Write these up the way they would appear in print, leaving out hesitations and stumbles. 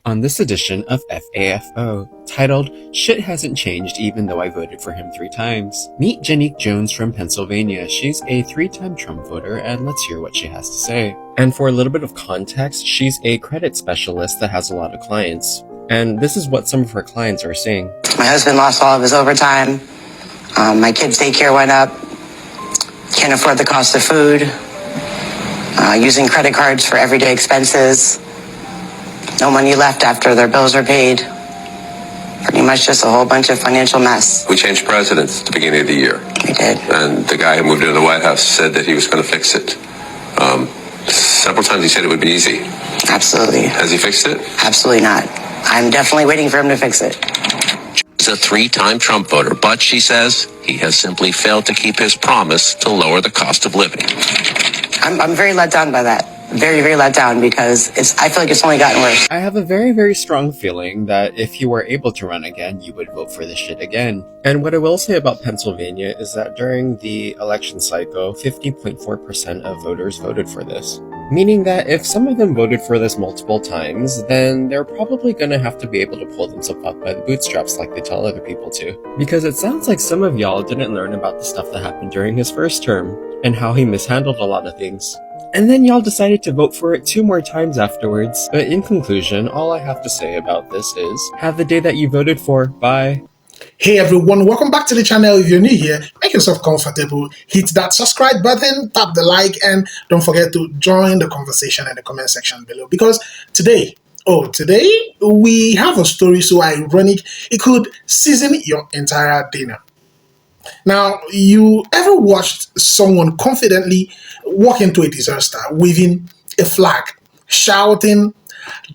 on this edition of FAFO, titled Shit Hasn't Changed Even Though I Voted for Him 3 Times. Meet Janique Jones from Pennsylvania. She's a 3-time Trump voter, and let's hear what she has to say. And for a little bit of context, she's a credit specialist that has a lot of clients. And this is what some of her clients are saying. My husband lost all of his overtime. My kids' daycare went up. Can't afford the cost of food. Using credit cards for everyday expenses. No money left after their bills are paid. Pretty much just a whole bunch of financial mess. We changed presidents at the beginning of the year. We did. And the guy who moved into the White House said that he was going to fix it. Several times he said it would be easy. Absolutely. Has he fixed it? Absolutely not. I'm definitely waiting for him to fix it. He's a 3-time Trump voter, but she says he has simply failed to keep his promise to lower the cost of living. I'm very let down by that. Very, very let down because I feel like it's only gotten worse. I have a very, very strong feeling that if you were able to run again, you would vote for this shit again. And what I will say about Pennsylvania is that during the election cycle, 50.4% of voters voted for this. Meaning that if some of them voted for this multiple times, then they're probably gonna have to be able to pull themselves up by the bootstraps like they tell other people to. Because it sounds like some of y'all didn't learn about the stuff that happened during his first term, and how he mishandled a lot of things. And then y'all decided to vote for it 2 more times afterwards. But in conclusion, all I have to say about this is, have the day that you voted for. Bye. Hey everyone, welcome back to the channel. If you're new here, make yourself comfortable, hit that subscribe button, tap the like, and don't forget to join the conversation in the comment section below. Because today we have a story so ironic it could season your entire dinner. Now, you ever watched someone confidently walk into a disaster, waving a flag, shouting,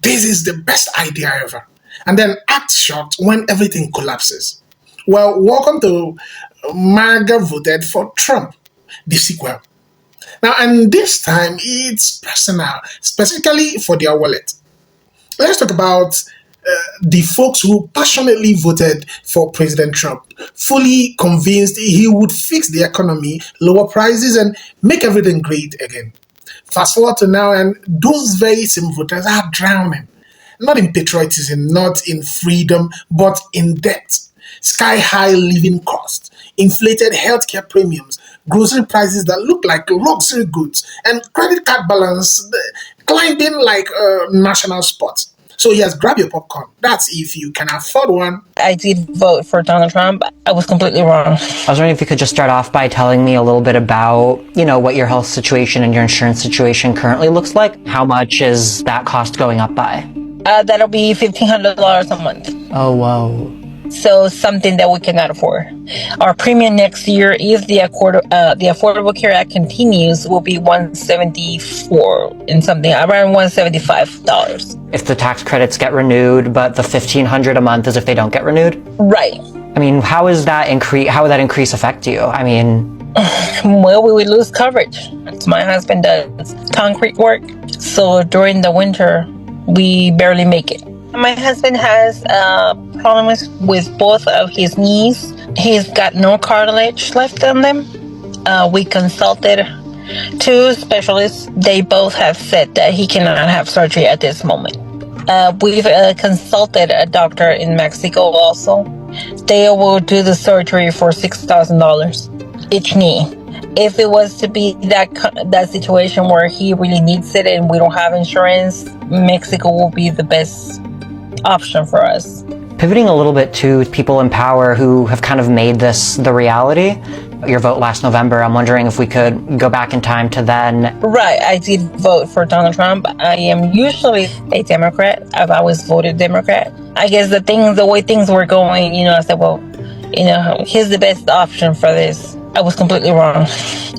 "This is the best idea ever," and then act shocked when everything collapses? Well, welcome to MAGA voted for Trump, the sequel. Now, and this time it's personal, specifically for their wallet. Let's talk about the folks who passionately voted for President Trump, fully convinced he would fix the economy, lower prices, and make everything great again. Fast forward to now, and those very same voters are drowning. Not in patriotism, not in freedom, but in debt. Sky-high living costs, inflated healthcare premiums, grocery prices that look like luxury goods, and credit card balance climbing like a national sport. So yes, grab your popcorn. That's if you can afford one. I did vote for Donald Trump. I was completely wrong. I was wondering if you could just start off by telling me a little bit about, what your health situation and your insurance situation currently looks like. How much is that cost going up by? That'll be $1,500 a month. Oh, whoa. So something that we cannot afford. Our premium next year, if the Affordable Care Act continues, will be $174 and something, around $175. If the tax credits get renewed, but the $1,500 a month is if they don't get renewed? Right. I mean, how would that increase affect you? I mean, well, we would lose coverage. My husband does concrete work, so during the winter, we barely make it. My husband has problems with both of his knees. He's got no cartilage left on them. We consulted 2 specialists. They both have said that he cannot have surgery at this moment. We've consulted a doctor in Mexico also. They will do the surgery for $6,000 each knee. If it was to be that situation where he really needs it and we don't have insurance, Mexico will be the best option for us. Pivoting a little bit to people in power who have kind of made this the reality. Your vote last November, I'm wondering if we could go back in time to then. Right, I did vote for Donald Trump. I am usually a Democrat. I've always voted Democrat. I guess the way things were going, I said, well, here's the best option for this. I was completely wrong.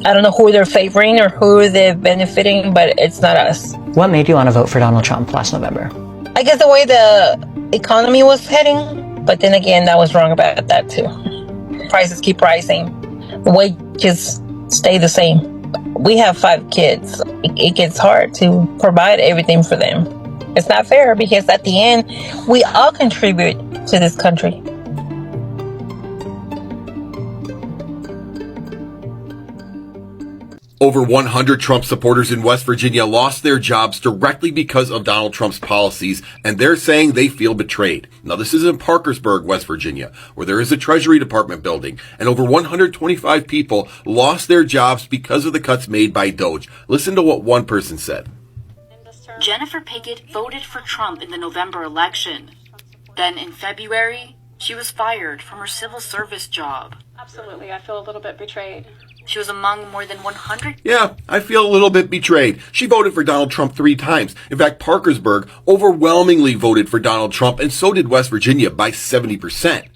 I don't know who they're favoring or who they're benefiting, but it's not us. What made you want to vote for Donald Trump last November? I guess the way the economy was heading, but then again, I was wrong about that too. Prices keep rising. Wages stay the same. We have 5 kids. It gets hard to provide everything for them. It's not fair because at the end, we all contribute to this country. Over 100 Trump supporters in West Virginia lost their jobs directly because of Donald Trump's policies, and they're saying they feel betrayed. Now, this is in Parkersburg, West Virginia, where there is a Treasury Department building, and over 125 people lost their jobs because of the cuts made by DOGE. Listen to what one person said. Jennifer Pickett voted for Trump in the November election. Then in February, she was fired from her civil service job. Absolutely, I feel a little bit betrayed. She was among more than 100. Yeah, I feel a little bit betrayed. She voted for Donald Trump 3 times. In fact, Parkersburg overwhelmingly voted for Donald Trump, and so did West Virginia by 70%.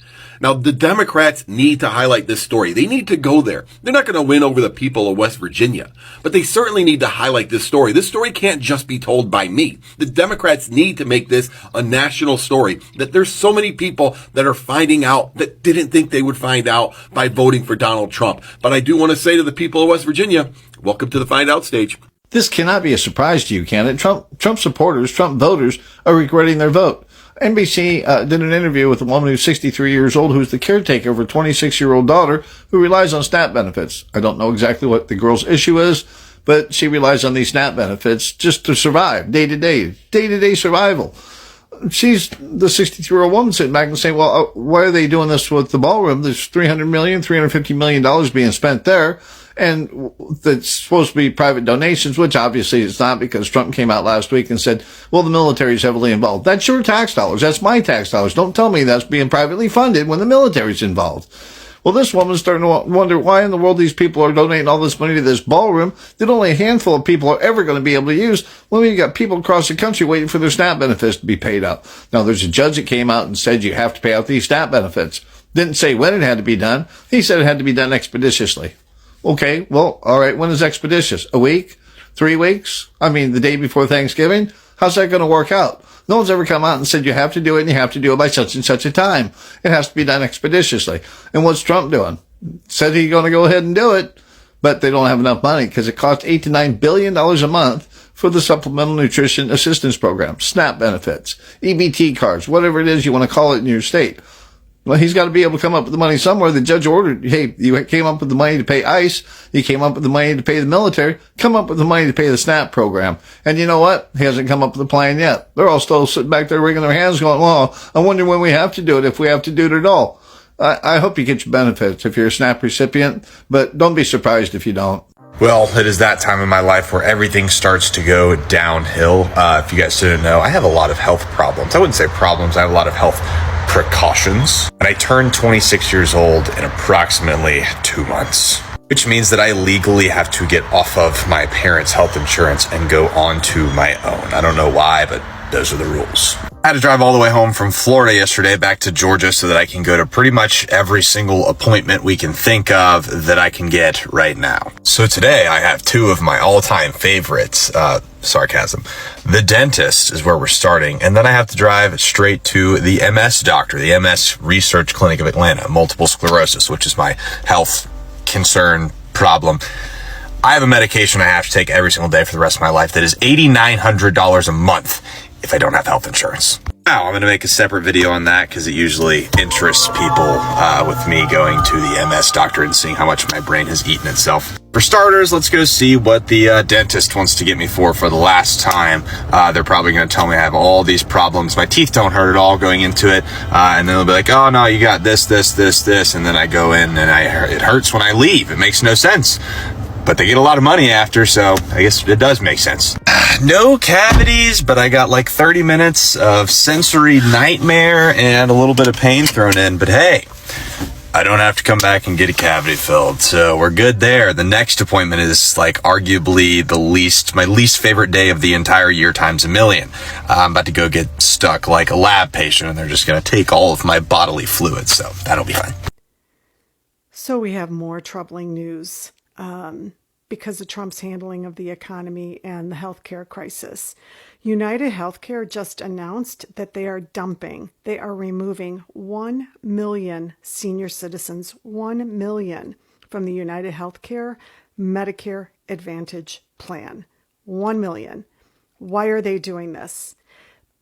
Now, the Democrats need to highlight this story. They need to go there. They're not going to win over the people of West Virginia, but they certainly need to highlight this story. This story can't just be told by me. The Democrats need to make this a national story, that there's so many people that are finding out that didn't think they would find out by voting for Donald Trump. But I do want to say to the people of West Virginia, welcome to the find out stage. This cannot be a surprise to you, can it? Trump supporters, Trump voters are regretting their vote. NBC did an interview with a woman who's 63 years old, who's the caretaker of her 26-year-old daughter, who relies on SNAP benefits. I don't know exactly what the girl's issue is, but she relies on these SNAP benefits just to survive, day-to-day survival. She's the 63-year-old woman sitting back and saying, well, why are they doing this with the ballroom? There's $350 million being spent there. And that's supposed to be private donations, which obviously it's not, because Trump came out last week and said, well, the military is heavily involved. That's your tax dollars. That's my tax dollars. Don't tell me that's being privately funded when the military's involved. Well, this woman's starting to wonder why in the world these people are donating all this money to this ballroom that only a handful of people are ever going to be able to use when we've got people across the country waiting for their SNAP benefits to be paid out. Now, there's a judge that came out and said you have to pay out these SNAP benefits. Didn't say when it had to be done. He said it had to be done expeditiously. Okay, well, all right, when is expeditious? A week? 3 weeks? I mean, the day before Thanksgiving? How's that going to work out? No one's ever come out and said you have to do it and you have to do it by such and such a time. It has to be done expeditiously. And what's Trump doing? Said he's going to go ahead and do it, but they don't have enough money because it costs $8 to $9 billion a month for the Supplemental Nutrition Assistance Program, SNAP benefits, EBT cards, whatever it is you want to call it in your state. Well, he's got to be able to come up with the money somewhere. The judge ordered, hey, you came up with the money to pay ICE. You came up with the money to pay the military. Come up with the money to pay the SNAP program. And you know what? He hasn't come up with a plan yet. They're all still sitting back there wringing their hands going, well, I wonder when we have to do it, if we have to do it at all. I hope you get your benefits if you're a SNAP recipient, but don't be surprised if you don't. Well, it is that time in my life where everything starts to go downhill. If you guys didn't know, I have a lot of health problems. I wouldn't say problems. I have a lot of health precautions. And I turned 26 years old in approximately 2 months, which means that I legally have to get off of my parents' health insurance and go on to my own. I don't know why, but those are the rules. I had to drive all the way home from Florida yesterday back to Georgia so that I can go to pretty much every single appointment we can think of that I can get right now. So today I have 2 of my all-time favorites. Sarcasm. The dentist is where we're starting, and then I have to drive straight to the MS doctor, the MS Research Clinic of Atlanta, multiple sclerosis, which is my health concern problem. I have a medication I have to take every single day for the rest of my life that is $8,900 a month if I don't have health insurance. Now, I'm going to make a separate video on that because it usually interests people with me going to the MS doctor and seeing how much my brain has eaten itself. For starters, let's go see what the dentist wants to get me for the last time. They're probably going to tell me I have all these problems. My teeth don't hurt at all going into it. And then they'll be like, oh, no, you got this. And then I go in and it hurts when I leave. It makes no sense. But they get a lot of money after, so I guess it does make sense. No cavities, but I got like 30 minutes of sensory nightmare and a little bit of pain thrown in. But hey, I don't have to come back and get a cavity filled, so we're good there. The next appointment is like arguably my least favorite day of the entire year times a million. I'm about to go get stuck like a lab patient, and they're just going to take all of my bodily fluids, so that'll be fine. So we have more troubling news. Because of Trump's handling of the economy and the healthcare crisis. United Healthcare just announced that they are removing 1 million senior citizens, 1 million from the United Healthcare Medicare Advantage plan. 1 million. Why are they doing this?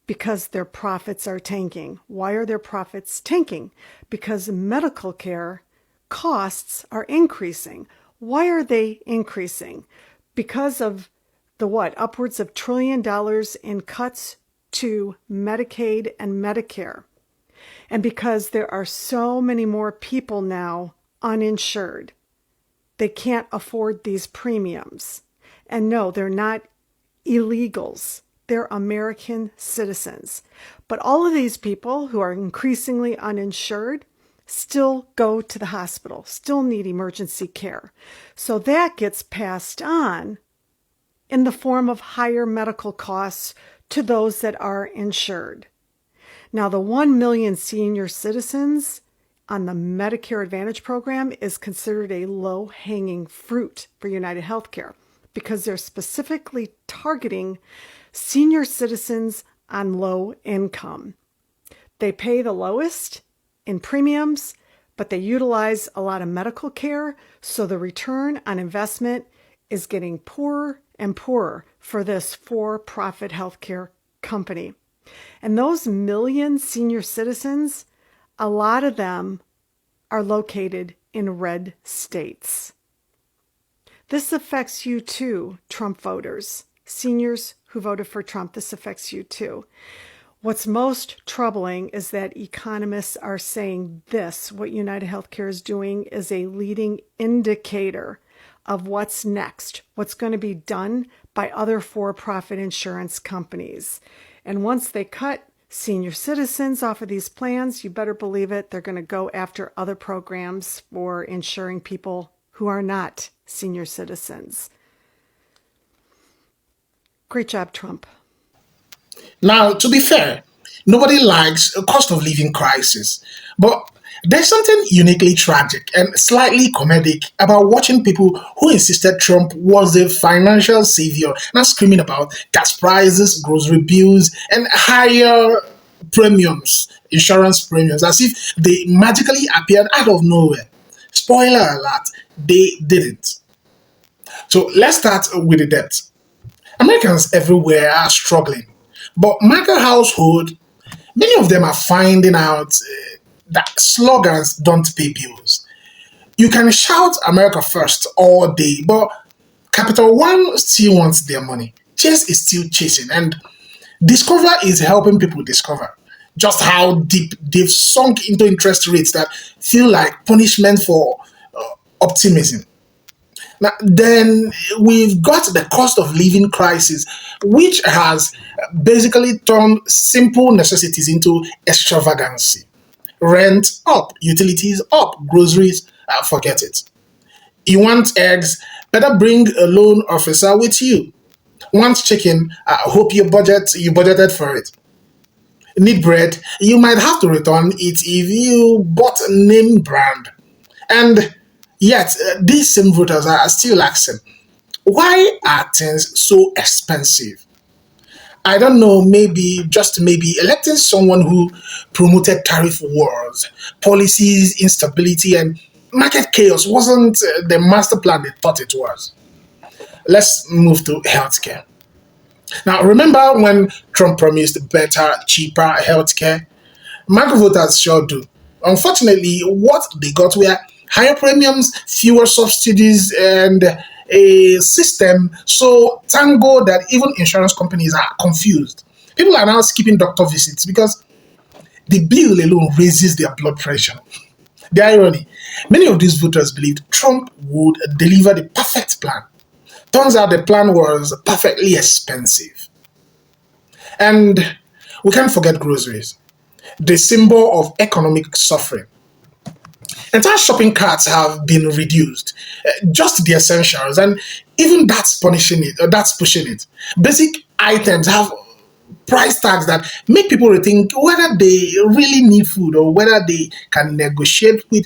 Because their profits are tanking. Why are their profits tanking? Because medical care costs are increasing. Why are they increasing? Because of the what? Upwards of $1 trillion in cuts to Medicaid and Medicare. And because there are so many more people now uninsured, they can't afford these premiums. And no, they're not illegals. They're American citizens. But all of these people who are increasingly uninsured still go to the hospital, still need emergency care. So that gets passed on in the form of higher medical costs to those that are insured. Now, the 1 million senior citizens on the Medicare Advantage program is considered a low-hanging fruit for United Healthcare because they're specifically targeting senior citizens on low income. They pay the lowest in premiums, but they utilize a lot of medical care, so the return on investment is getting poorer and poorer for this for-profit healthcare company. And those million senior citizens, a lot of them are located in red states. This affects you too, Trump voters. Seniors who voted for Trump, this affects you too. What's most troubling is that economists are saying this, what United Healthcare is doing is a leading indicator of what's next, what's going to be done by other for-profit insurance companies. And once they cut senior citizens off of these plans, you better believe it, they're going to go after other programs for insuring people who are not senior citizens. Great job, Trump. Now, to be fair, nobody likes a cost of living crisis, but there's something uniquely tragic and slightly comedic about watching people who insisted Trump was a financial savior now screaming about gas prices, grocery bills, and higher premiums, insurance premiums, as if they magically appeared out of nowhere. Spoiler alert, they didn't. So let's start with the debt. Americans everywhere are struggling, but MAGA household, many of them are finding out that slogans don't pay bills. You can shout America first all day, but Capital One still wants their money. Chase is still chasing, and Discover is helping people discover just how deep they've sunk into interest rates that feel like punishment for optimism. Now, then we've got the cost of living crisis, which has basically turned simple necessities into extravagancy. Rent up, utilities up, groceries, forget it. You want eggs? Better bring a loan officer with you. Want chicken? Hope you budgeted for it. Need bread? You might have to return it if you bought name brand. And yet, these same voters are still asking, why are things so expensive? I don't know, maybe, just maybe, electing someone who promoted tariff wars, policies, instability, and market chaos wasn't the master plan they thought it was. Let's move to healthcare. Now, remember when Trump promised better, cheaper healthcare? MAGA voters sure do. Unfortunately, what they got were higher premiums, fewer subsidies, and a system so tango that even insurance companies are confused. People are now skipping doctor visits because the bill alone raises their blood pressure. The irony, many of these voters believed Trump would deliver the perfect plan. Turns out the plan was perfectly expensive. And we can't forget groceries, the symbol of economic suffering. Entire shopping carts have been reduced, just the essentials, and even that's punishing it. That's pushing it. Basic items have price tags that make people rethink whether they really need food or whether they can negotiate with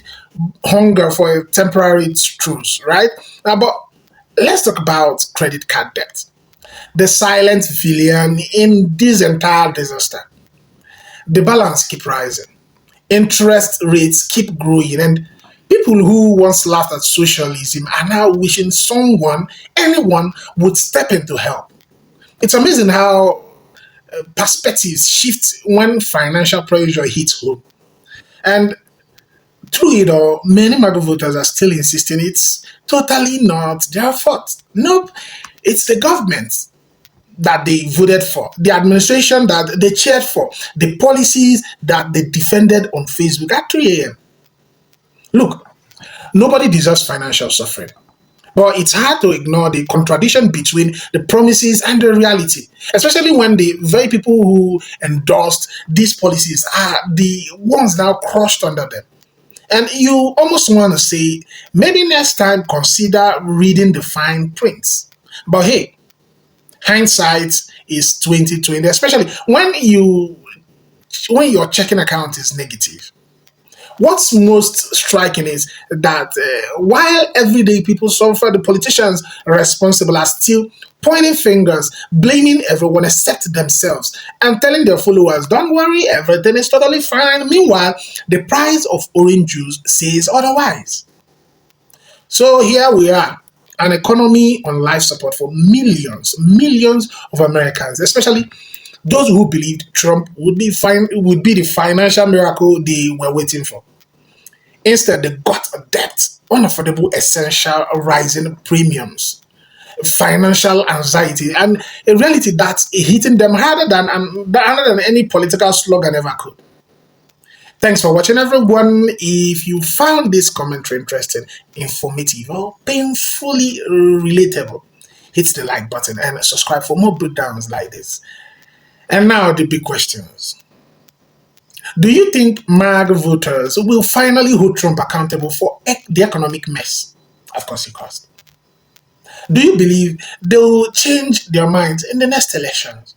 hunger for a temporary truce, right? But let's talk about credit card debt, the silent villain in this entire disaster. The balance keep rising, interest rates keep growing, and people who once laughed at socialism are now wishing anyone would step in to help. It's amazing how perspectives shift when financial pressure hits home. And through it all, many MAGA voters are still insisting it's totally not their fault. Nope, it's the government that they voted for, the administration that they cheered for, the policies that they defended on Facebook at 3 a.m. Look, nobody deserves financial suffering. But it's hard to ignore the contradiction between the promises and the reality, especially when the very people who endorsed these policies are the ones now crushed under them. And you almost want to say, maybe next time consider reading the fine prints. But hey, hindsight is 2020, especially when your checking account is negative. What's most striking is that while everyday people suffer, the politicians responsible are still pointing fingers, blaming everyone except themselves, and telling their followers, don't worry, everything is totally fine. Meanwhile, the price of orange juice says otherwise. So here we are, an economy on life support for millions of Americans, especially those who believed Trump would be the financial miracle they were waiting for. Instead, they got a debt, unaffordable essential rising premiums, financial anxiety, and a reality that's hitting them harder than any political slogan ever could. Thanks for watching, everyone. If you found this commentary interesting, informative, or painfully relatable, hit the like button and subscribe for more breakdowns like this. And now the big questions. Do you think MAGA voters will finally hold Trump accountable for the economic mess? Of course he caused. Do you believe they will change their minds in the next elections?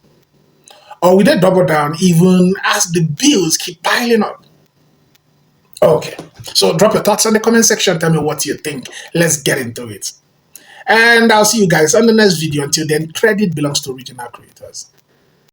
Or will they double down even as the bills keep piling up? Okay, so drop your thoughts in the comment section. Tell me what you think. Let's get into it. And I'll see you guys on the next video. Until then, credit belongs to original creators.